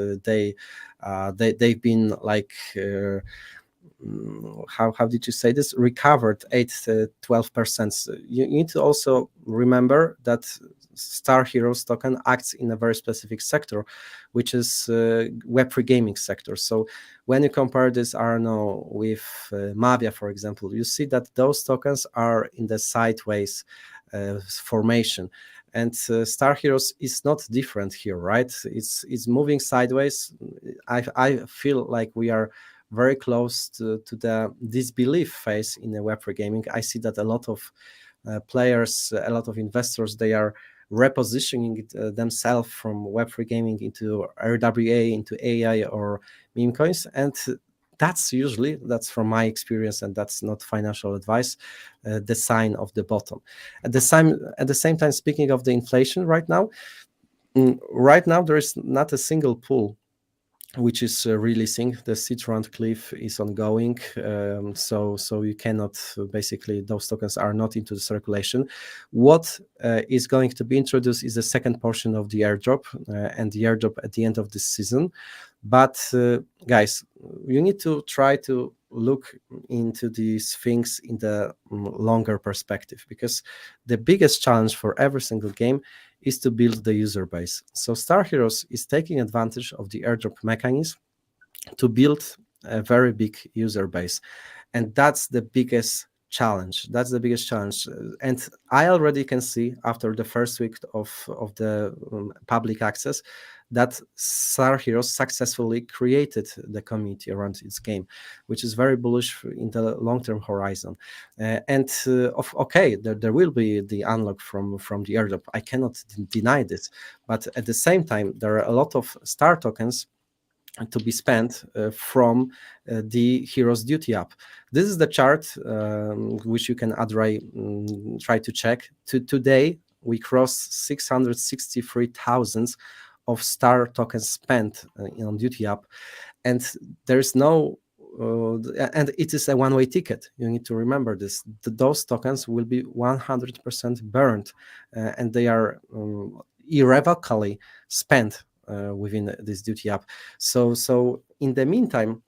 they've been like. How did you say this? Recovered 8-12%. You need to also remember that Star Heroes token acts in a very specific sector, which is Web3 gaming sector. So when you compare this, I don't know, with Mavia, for example, you see that those tokens are in the sideways formation. And Star Heroes is not different here, right? It's moving sideways. I feel like we are very close to the disbelief phase in the Web3 gaming. I see that a lot of players, a lot of investors, they are repositioning themselves from Web3 gaming into RWA, into AI or meme coins. And that's usually, that's from my experience, and that's not financial advice, the sign of the bottom. At the same time, speaking of the inflation right now there is not a single pool which is releasing. The seed round cliff is ongoing, so you cannot basically, those tokens are not into the circulation. What is going to be introduced is the second portion of the airdrop, and the airdrop at the end of this season. But guys, you need to try to look into these things in the longer perspective, because the biggest challenge for every single game is to build the user base. So Star Heroes is taking advantage of the airdrop mechanism to build a very big user base. And that's the biggest challenge. And I already can see after the first week of the public access that Star Heroes successfully created the community around its game, which is very bullish in the long-term horizon. Okay, there will be the unlock from the airdrop. I cannot deny this, but at the same time, there are a lot of star tokens to be spent from the Heroes Duty app. This is the chart which you can try to check. Today, we crossed 663,000 of star tokens spent on Duty app, and there's no and it is a one-way ticket. You need to remember this. Those tokens will be 100% burned, and they are irrevocably spent within this Duty app. So in the meantime,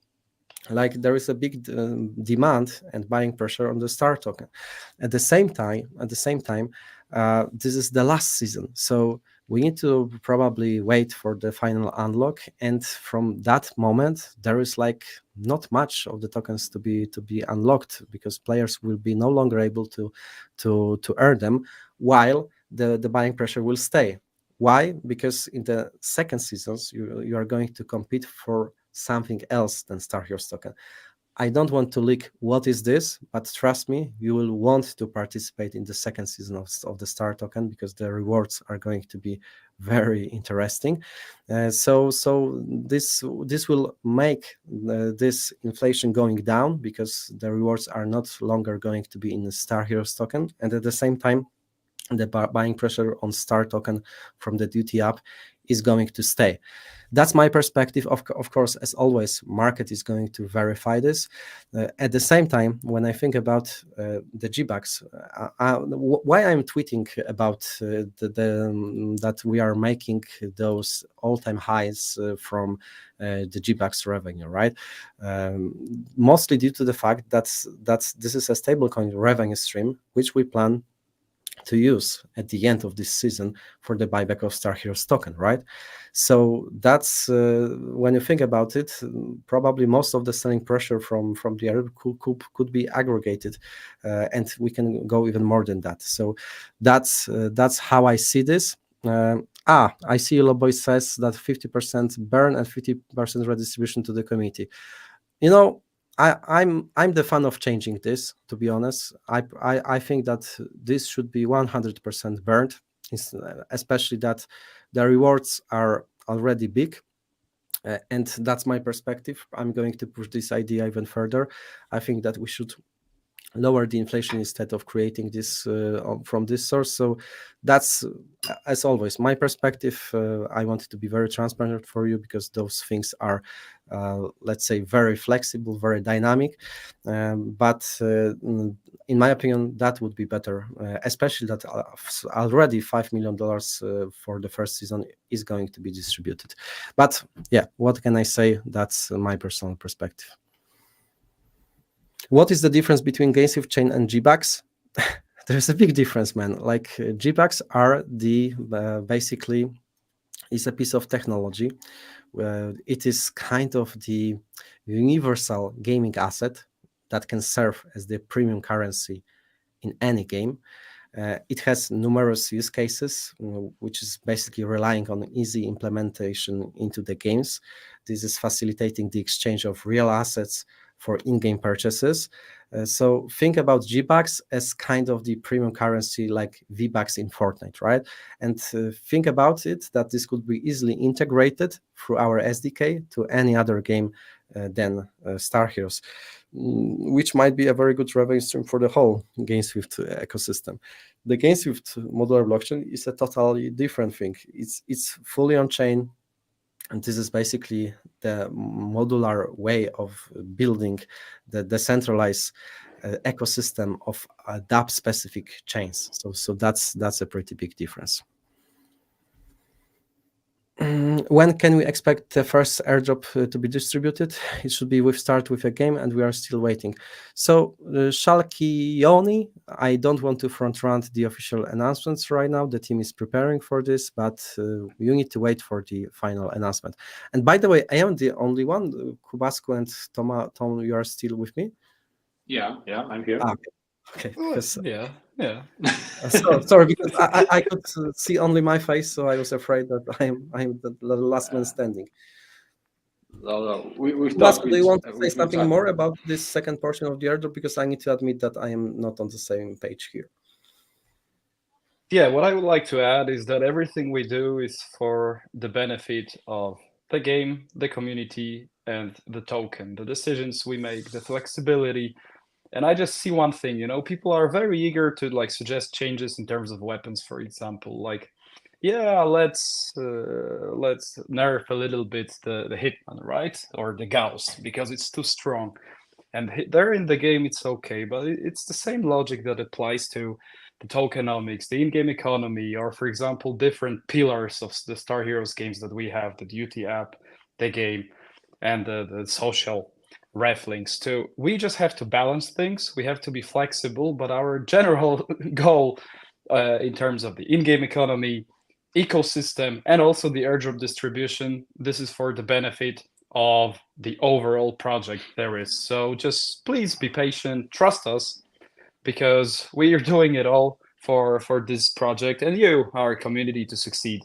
like, there is a big demand and buying pressure on the star token. At the same time, this is the last season, so we need to probably wait for the final unlock. And from that moment, there is like not much of the tokens to be unlocked, because players will be no longer able to earn them, while the buying pressure will stay. Why? Because in the second seasons, you are going to compete for something else than Star Heroes token. I don't want to leak what is this, but trust me, you will want to participate in the second season of the Star token, because the rewards are going to be very interesting. So this will make this inflation going down, because the rewards are not longer going to be in the Star Heroes token, and at the same time, the buying pressure on Star token from the Duty app is going to stay. That's my perspective. Of course, as always, market is going to verify this. At the same time, when I think about the Gbox, why I'm tweeting about that we are making those all-time highs from the Gbox revenue, right? Mostly due to the fact that this is a stablecoin revenue stream, which we plan to use at the end of this season for the buyback of Star Heroes token, right? So that's when you think about it, probably most of the selling pressure from the Arab could be aggregated, and we can go even more than that. So that's how I see this. I see Yellow Boy says that 50% burn and 50% redistribution to the community. You know, I'm the fan of changing this, to be honest. I think that this should be 100% burned, especially that the rewards are already big. And that's my perspective. I'm going to push this idea even further. I think that we should lower the inflation instead of creating this from this source. So that's, as always, my perspective. I wanted to be very transparent for you, because those things are, let's say, very flexible, very dynamic. But in my opinion, that would be better, especially that already $5 million for the first season is going to be distributed. But yeah, what can I say? That's my personal perspective. What is the difference between GameSwift chain and Gbox? There's a big difference, man. Like Gbox are the basically is a piece of technology. It is kind of the universal gaming asset that can serve as the premium currency in any game. It has numerous use cases, which is basically relying on easy implementation into the games. This is facilitating the exchange of real assets for in-game purchases. So think about Gbox as kind of the premium currency like V-Bucks in Fortnite, right? And think about it that this could be easily integrated through our SDK to any other game than Star Heroes, which might be a very good revenue stream for the whole GameSwift ecosystem. The GameSwift modular blockchain is a totally different thing. It's fully on chain, and this is basically the modular way of building the decentralized ecosystem of DApp specific chains. So that's a pretty big difference. When can we expect the first airdrop to be distributed? It should be start with a game, and we are still waiting. So, Shalkioni, I don't want to front run the official announcements right now. The team is preparing for this, but you need to wait for the final announcement. And by the way, I am the only one. Kubasku and Tom, you are still with me? Yeah, I'm here. Okay. Because, yeah. sorry, because I could see only my face, so I was afraid that I'm the last man standing. No, we've But talked. do you want to say something more about this second portion of the airdrop? Because I need to admit that I am not on the same page here. Yeah, what I would like to add is that everything we do is for the benefit of the game, the community, and the token. The decisions we make, the flexibility. And I just see one thing, people are very eager to like suggest changes in terms of weapons, for example. Like, yeah, let's nerf a little bit the Hitman, right? Or the Gauss, because it's too strong. And there in the game, it's okay, but it's the same logic that applies to the tokenomics, the in-game economy, or for example, different pillars of the Star Heroes games that we have, the duty app, the game, and the social ref links too. We just have to balance things. We have to be flexible, but our general goal in terms of the in-game economy, ecosystem, and also the airdrop distribution, this is for the benefit of the overall project there is. So just please be patient, trust us, because we are doing it all for this project and you, our community, to succeed.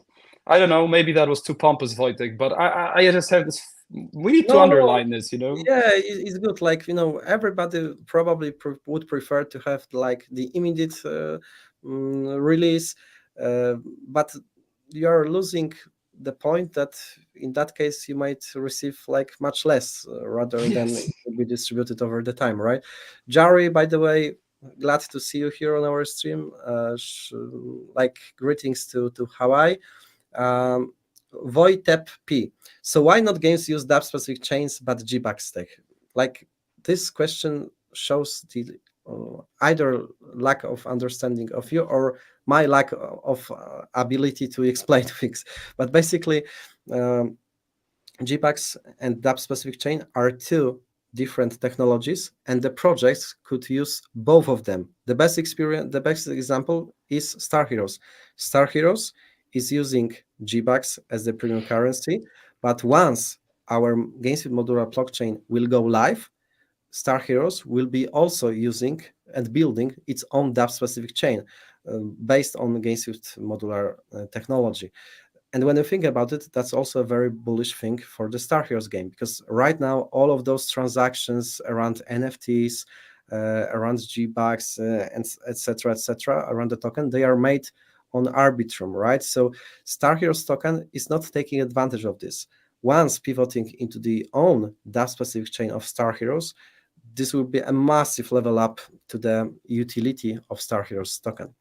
I don't know, maybe that was too pompous, Wojtek, but I just have this. We need to underline this, Yeah, it's good. Like, everybody probably would prefer to have like the immediate release, but you're losing the point that in that case you might receive like much less rather than it will be distributed over the time, right? Jari, by the way, glad to see you here on our stream. Like greetings to Hawaii. Wojtep P. So why not games use DApp specific chains but Gbox stack? Like this question shows the either lack of understanding of you or my lack of ability to explain things. But basically, Gbox and DApp specific chain are two different technologies, and the projects could use both of them. The best example is Star Heroes. Star Heroes is using Gbox as the premium currency, but once our GameSwift modular blockchain will go live, Star Heroes will be also using and building its own DApp specific chain based on GameSwift modular technology. And when you think about it, that's also a very bullish thing for the Star Heroes game, because right now all of those transactions around NFTs, around Gbox, and etc., around the token, they are made on Arbitrum, right? So Star Heroes token is not taking advantage of this. Once pivoting into the own DApp specific chain of Star Heroes, this will be a massive level up to the utility of Star Heroes token.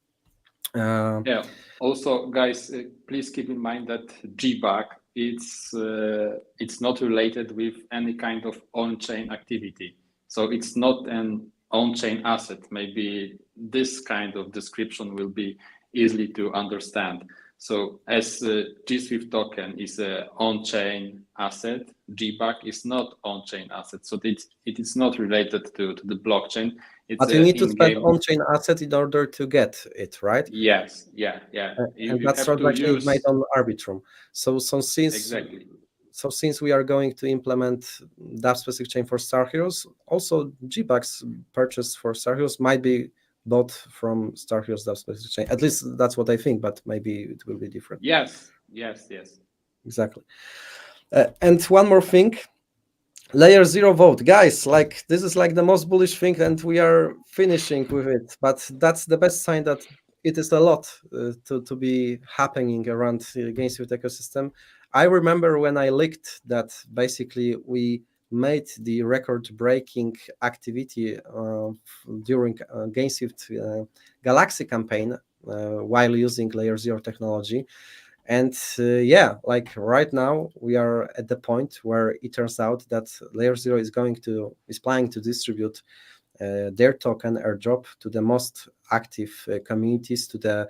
Yeah. Also, guys, please keep in mind that Gbox it's not related with any kind of on-chain activity. So it's not an on-chain asset. Maybe this kind of description will be easily to understand. So as GSWIFT token is an on-chain asset, Gbox is not on-chain asset. So it is not related to the blockchain. It's But you need to spend in-game on-chain asset in order to get it, right? Yes, yeah. And You that have to transaction is made use on Arbitrum. So exactly. since we are going to implement that specific chain for Star Heroes, also Gbox purchase for Star Heroes might be bought from Star Heroes that specific chain. At least that's what I think, but maybe it will be different. Yes. Exactly. And one more thing, LayerZero vote, guys. Like this is like the most bullish thing, and we are finishing with it. But that's the best sign that it is a lot to be happening around the GameSwift ecosystem. I remember when I leaked that basically we made the record-breaking activity during GameSwift Galaxy campaign while using LayerZero technology. And yeah, like right now we are at the point where it turns out that LayerZero is planning to distribute their token Airdrop to the most active communities, to the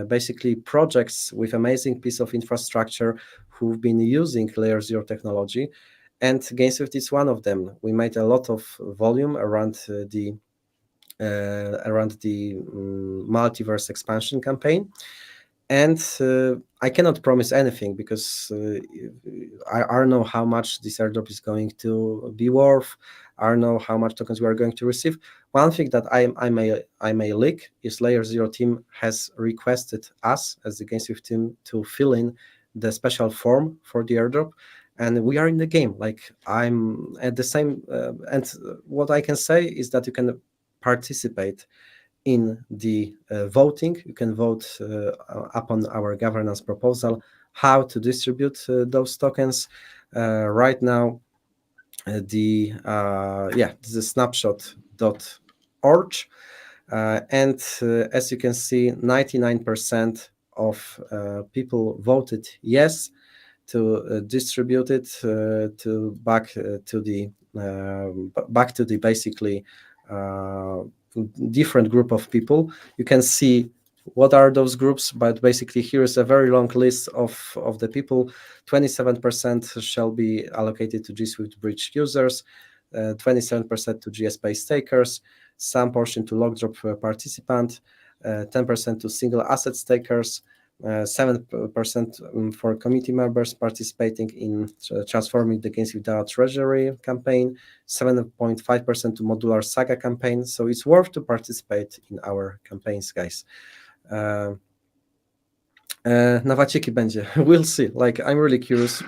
basically projects with amazing piece of infrastructure who've been using LayerZero technology, and GameSwift is one of them. We made a lot of volume around the multiverse expansion campaign. And I cannot promise anything because I don't know how much this airdrop is going to be worth. I don't know how much tokens we are going to receive. One thing that I may leak is LayerZero team has requested us as the GameSwift team to fill in the special form for the airdrop, and we are in the game. Like I'm at the same, and what I can say is that you can participate in the voting. You can vote upon our governance proposal how to distribute those tokens. Right now, this is snapshot.org, and as you can see, 99% of people voted yes to distribute it to back to the basically different group of people. You can see what are those groups, but basically here is a very long list of the people. 27% shall be allocated to GSWIFT bridge users, 27% to GSP stakers, some portion to lockdrop participant, 10% to single asset stakers, 7% for committee members participating in transforming the GameSwift DAO treasury campaign, 7.5% to Modular Saga campaign. So it's worth to participate in our campaigns, guys. Na waciki będzie. We'll see. Like I'm really curious.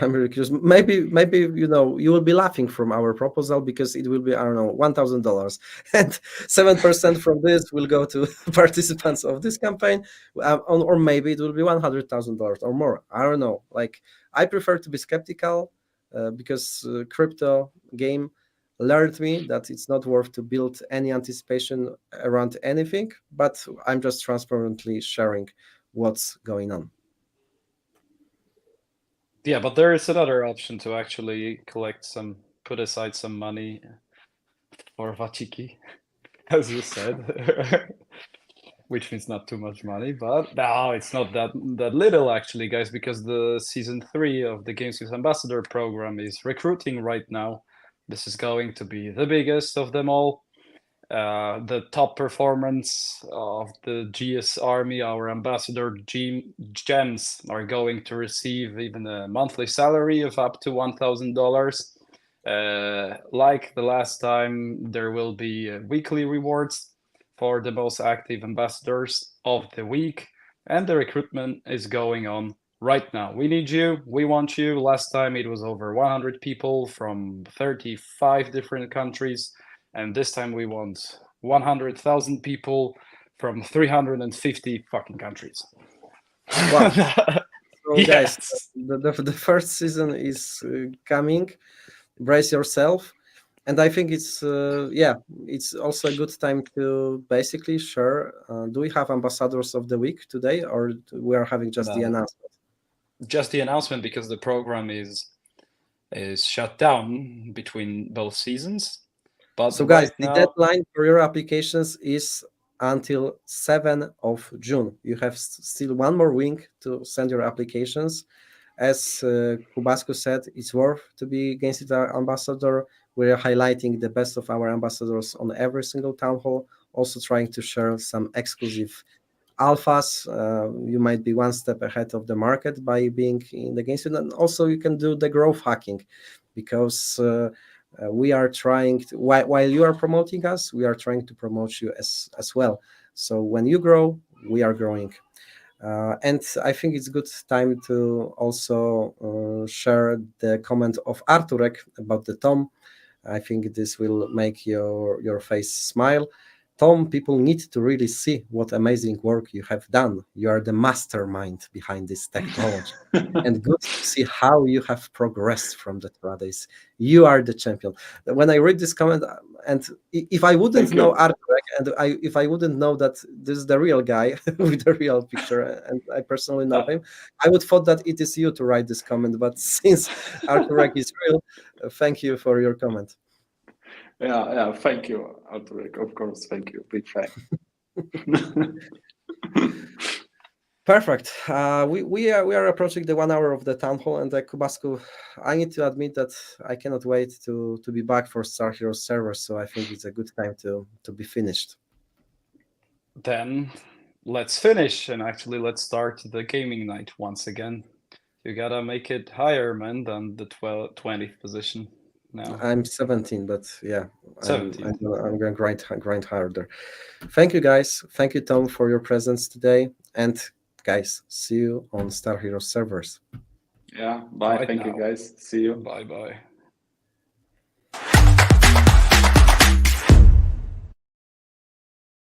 Maybe you will be laughing from our proposal because it will be, I don't know, $1,000, and 7% from this will go to participants of this campaign, or maybe it will be $100,000 or more. I don't know. Like I prefer to be skeptical because crypto game learned me that it's not worth to build any anticipation around anything. But I'm just transparently sharing what's going on. Yeah, but there is another option to actually put aside some money for Vachiki, as you said, which means not too much money, but no, it's not that little actually, guys, because the season 3 of the GameSwift Ambassador program is recruiting right now. This is going to be the biggest of them all. The top performance of the GS Army, our ambassador gems, are going to receive even a monthly salary of up to $1,000. Like the last time, there will be weekly rewards for the most active ambassadors of the week, and the recruitment is going on right now. We need you. We want you. Last time it was over 100 people from 35 different countries. And this time we want 100,000 people from 350 fucking countries. Wow. So Yes. Guys, the first season is coming. Brace yourself. And I think it's also a good time to basically share. Do we have ambassadors of the week today, or we are having just the announcement? Just the announcement, because the program is shut down between both seasons. But so guys, right now, the deadline for your applications is until 7th of June. You have still one more week to send your applications. As Kubasku said, it's worth to be GameSwift ambassador. We're highlighting the best of our ambassadors on every single town hall, also trying to share some exclusive alphas. You might be one step ahead of the market by being in the GameSwift, and also you can do the growth hacking, because we are trying to, while you are promoting us, we are trying to promote you as well. So when you grow, we are growing. And I think it's good time to also share the comment of Arturek about the Tom. I think this will make your face smile. Tom, people need to really see what amazing work you have done. You are the mastermind behind this technology. And good to see how you have progressed from the days. You are the champion. When I read this comment, and if I wouldn't know Arturek, and if I wouldn't know that this is the real guy with the real picture, and I personally know him, I would thought that it is you to write this comment. But since Arturek is real, thank you for your comment. Yeah, thank you, Arturek. Of course, thank you. Big fan. Perfect. We are approaching the 1 hour of the town hall, and Kubasku, I need to admit that I cannot wait to be back for Star Heroes server. So I think it's a good time to be finished. Then let's finish, and actually let's start the gaming night once again. You gotta make it higher, man, than the 20th position. Now I'm 17, but yeah, 17. I'm going to grind harder. Thank you, guys. Thank you, Tom, for your presence today. And guys, see you on Star Heroes servers. Yeah, bye. Thank you, guys. See you. Bye.